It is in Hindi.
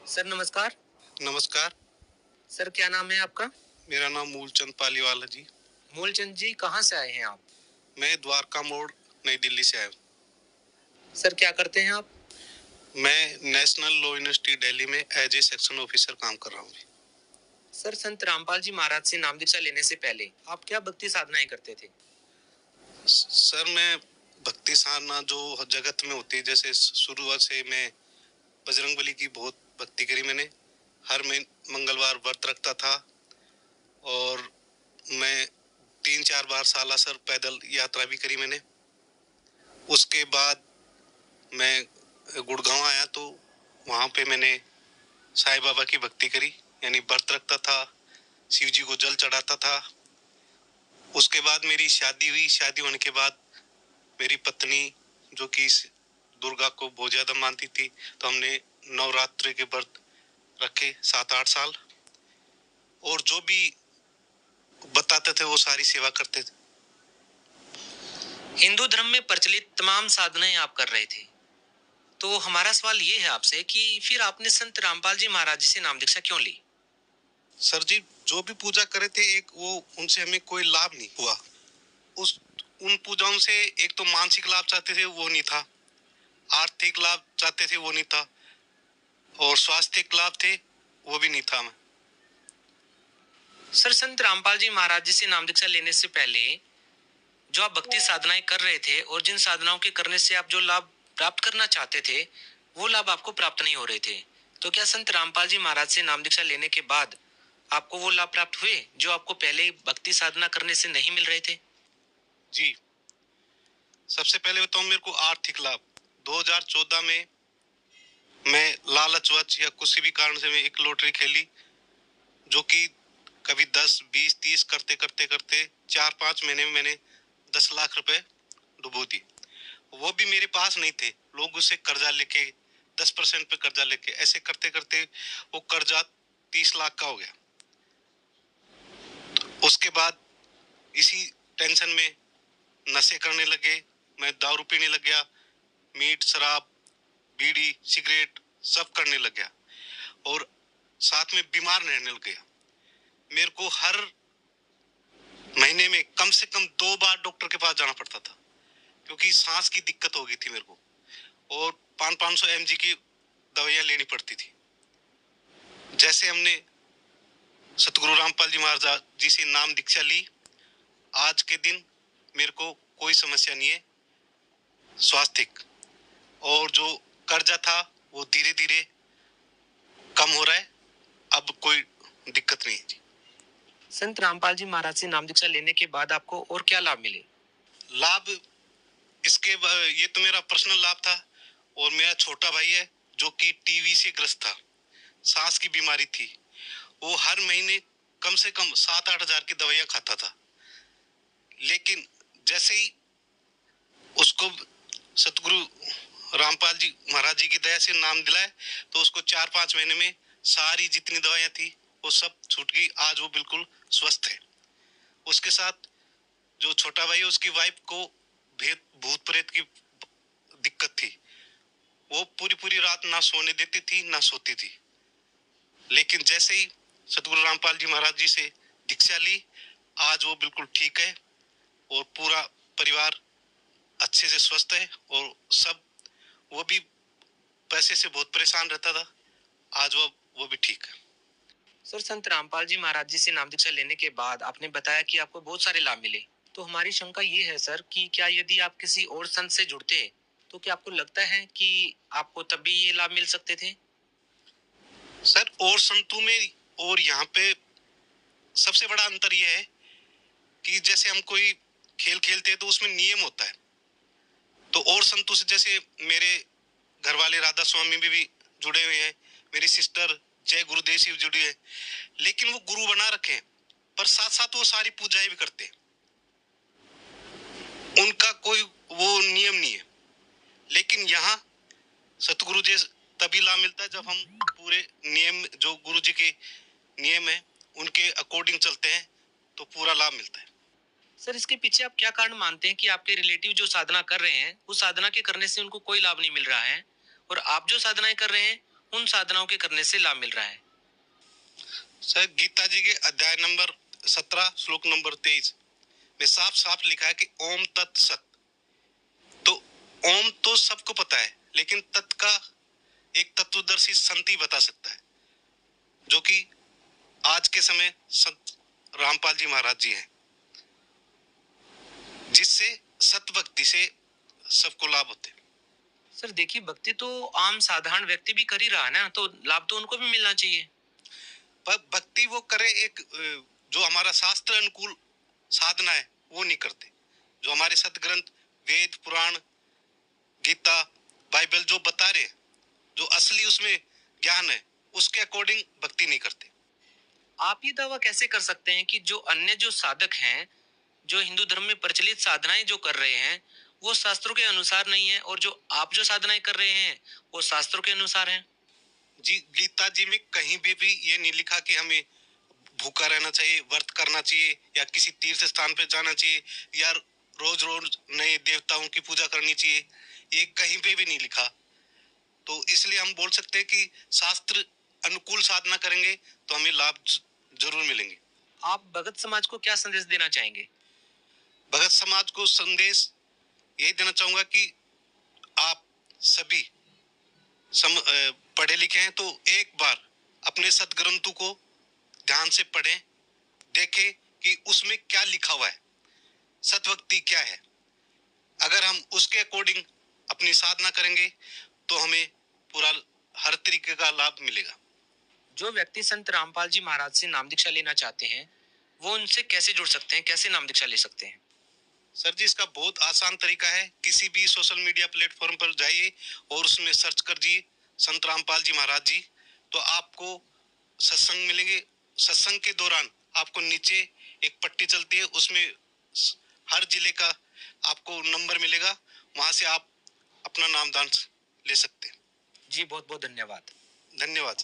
सर नमस्कार। नमस्कार। सर क्या नाम है आपका? मेरा नाम मूलचंद पालीवाल है जी। मूलचंद जी कहाँ से आए हैं आप? मैं द्वारका मोड़ नई दिल्ली से आया हूँ। सर क्या करते हैं आप? मैं नेशनल लॉ यूनिवर्सिटी दिल्ली में एज ए सेक्शन ऑफिसर काम कर रहा हूँ। सर संत रामपाल जी महाराज से नाम दीक्षा लेने से पहले आप क्या भक्ति साधनाएं करते थे? सर मैं भक्ति साधना जो जगत में होती है, जैसे शुरुआत से मैं बजरंगबली की बहुत भक्ति करी मैंने। हर मंगलवार व्रत रखता था और मैं 3-4 बार सालासर पैदल यात्रा भी करी मैंने। उसके बाद मैं गुड़गांव आया तो वहाँ पे मैंने साईं बाबा की भक्ति करी, यानी व्रत रखता था, शिव जी को जल चढ़ाता था। उसके बाद मेरी शादी हुई। शादी होने के बाद मेरी पत्नी, जो कि दुर्गा को बहुत ज्यादा मानती थी, तो हमने नवरात्रि के व्रत रखे 7-8 साल, और जो भी बताते थे वो सारी सेवा करते थे। हिंदू धर्म में प्रचलित तमाम साधनाएं आप कर रहे थे, तो हमारा सवाल ये है आपसे कि फिर आपने संत रामपाल जी महाराज जी से नाम दीक्षा क्यों ली? सर जी, जो भी पूजा करे थे, एक वो उनसे हमें कोई लाभ नहीं हुआ। उन पूजाओं से एक तो मानसिक लाभ चाहते थे, वो नहीं था। आर्थिक लाभ चाहते थे, वो नहीं था। और स्वास्थ्य लाभ थे, वो भी नहीं था। मैं सर संत रामपाल जी महाराज जी से नाम दीक्षा लेने से पहले जो आप भक्ति साधनाएं कर रहे थे और जिन साधनाओं के करने से आप जो लाभ प्राप्त करना चाहते थे वो लाभ आपको प्राप्त नहीं हो रहे थे, तो क्या संत रामपाल जी महाराज से नाम दीक्षा लेने के बाद आपको वो लाभ प्राप्त हुए जो आपको पहले भक्ति साधना करने से नहीं मिल रहे थे? जी, सबसे पहले बताऊं मेरे को आर्थिक लाभ। 2014 में मैं लालचवश या किसी भी कारण से मैं एक लॉटरी खेली, जो कि कभी 10, 20, 30 करते करते करते 4-5 महीने में मैंने 10 लाख रुपए डुबो दिए। वो भी मेरे पास नहीं थे, लोग उसे कर्जा लेके 10% पे कर्जा लेके, ऐसे करते करते वो कर्जा 30 लाख का हो गया। उसके बाद इसी टेंशन में नशे करने लगे, मैं दारू पीने लग गया, मीट शराब बीड़ी सिगरेट सब करने लग गया, और साथ में बीमार रहने लग गया। मेरे को हर महीने में कम से कम 2 बार डॉक्टर के पास जाना पड़ता था, क्योंकि सांस की दिक्कत हो गई थी मेरे को, और 500-500 mg की दवाइयां लेनी पड़ती थी। जैसे हमने सतगुरु रामपाल जी महाराज जी से नाम दीक्षा ली, आज के दिन मेरे को कोई समस्या नहीं है स्वास्थ्य, और जो कर्जा था वो धीरे धीरे कम हो रहा है। अब कोई दिक्कत नहीं है जी। संत रामपाल जी महाराज से नाम दीक्षा लेने के बाद आपको और क्या लाभ मिले? लाभ ये तो मेरा पर्सनल लाभ था, और मेरा छोटा भाई है जो कि टीबी से ग्रस्त था, सांस की बीमारी थी। वो हर महीने कम से कम 7-8 हजार की दवाइयां खाता था, लेकिन जैसे ही उसको सतगुरु रामपाल जी महाराज जी की दया से नाम दिलाए, तो उसको 4-5 महीने में सारी जितनी दवाइयां थी वो सब छूट गई। आज वो बिल्कुल स्वस्थ है। उसके साथ जो छोटा भाई है, उसकी वाइफ को भूत प्रेत की दिक्कत थी, वो पूरी पूरी रात ना सोने देती थी ना सोती थी, लेकिन जैसे ही सतगुरु रामपाल जी महाराज जी से दीक्षा ली, आज वो बिल्कुल ठीक है, और पूरा परिवार अच्छे से स्वस्थ है। और सब, वो भी पैसे से बहुत परेशान रहता था, आज वो भी ठीक है। सर संत रामपाल जी महाराज जी से नाम दीक्षा लेने के बाद आपने बताया कि आपको बहुत सारे लाभ मिले, तो हमारी शंका ये है सर कि क्या यदि आप किसी और संत से जुड़ते तो क्या आपको लगता है कि आपको तब भी ये लाभ मिल सकते थे? सर, और संतों में और यहाँ पे सबसे बड़ा अंतर यह है कि जैसे हम कोई खेल खेलते हैं तो उसमें नियम होता है, तो और संतों से, जैसे मेरे घर वाले राधा स्वामी भी जुड़े हुए हैं, मेरी सिस्टर जय गुरुदेव शिव जुड़ी है, लेकिन वो गुरु बना रखे हैं, पर साथ साथ वो सारी पूजाएं भी करते हैं। उनका कोई वो नियम नहीं है। लेकिन यहाँ सतगुरु जी तभी लाभ मिलता है जब हम पूरे नियम, जो गुरु जी के नियम है उनके अकॉर्डिंग चलते हैं, तो पूरा लाभ मिलता है। सर इसके पीछे आप क्या कारण मानते हैं कि आपके रिलेटिव जो साधना कर रहे हैं उस साधना के करने से उनको कोई लाभ नहीं मिल रहा है, और आप जो साधनाएं कर रहे हैं उन साधनाओं के करने से लाभ मिल रहा है? सर, गीता जी के अध्याय नंबर 17 श्लोक नंबर 23 में साफ साफ लिखा है कि ओम तत् सत। तो ओम तो सबको पता है, लेकिन तत् का एक तत्वदर्शी संत ही बता सकता है, जो कि आज के समय संत रामपाल जी महाराज जी हैं, जिससे सत भक्ति से सबको लाभ होते हैं। सर देखिए, भक्ति तो आम साधारण व्यक्ति भी कर ही रहा है ना, तो लाभ तो उनको भी मिलना चाहिए। पर भक्ति वो करे एक जो हमारा शास्त्र अनुकूल साधना है वो नहीं करते। जो हमारे सदग्रंथ वेद पुराण गीता बाइबल जो बता रहे हैं, जो असली उसमें ज्ञान है, उसके अकॉर्डिंग भक्ति नहीं करते। आप ये दावा कैसे कर सकते हैं कि जो अन्य जो साधक हैं, जो हिंदू धर्म में प्रचलित साधनाएं जो कर रहे हैं, वो शास्त्रों के अनुसार नहीं है, और जो आप जो साधनाएं कर रहे हैं वो शास्त्रों के अनुसार हैं? जी, गीता जी में कहीं भी ये नहीं लिखा कि हमें भूखा रहना चाहिए, व्रत करना चाहिए, या किसी तीर्थ स्थान पे जाना चाहिए, या रोज रोज नए देवताओं की पूजा करनी चाहिए। ये कहीं पे भी नहीं लिखा। तो इसलिए हम बोल सकते हैं कि शास्त्र अनुकूल साधना करेंगे तो हमें लाभ जरूर मिलेंगे। आप भगत समाज को क्या संदेश देना चाहेंगे? भगत समाज को संदेश यही देना चाहूंगा कि आप सभी पढ़े लिखे हैं तो एक बार अपने सदग्रंथों को ध्यान से पढ़ें, देखें कि उसमें क्या लिखा हुआ है, सतभक्ति क्या है। अगर हम उसके अकॉर्डिंग अपनी साधना करेंगे तो हमें पूरा हर तरीके का लाभ मिलेगा। जो व्यक्ति संत रामपाल जी महाराज से नाम दीक्षा लेना चाहते हैं, वो उनसे कैसे जुड़ सकते हैं, कैसे नाम दीक्षा ले सकते हैं? सर जी, इसका बहुत आसान तरीका है। किसी भी सोशल मीडिया प्लेटफॉर्म पर जाइए और उसमें सर्च करिए संत रामपाल जी महाराज जी, तो आपको सत्संग मिलेंगे। सत्संग के दौरान आपको नीचे एक पट्टी चलती है, उसमें हर जिले का आपको नंबर मिलेगा, वहां से आप अपना नामदान ले सकते हैं। जी बहुत बहुत धन्यवाद। धन्यवाद।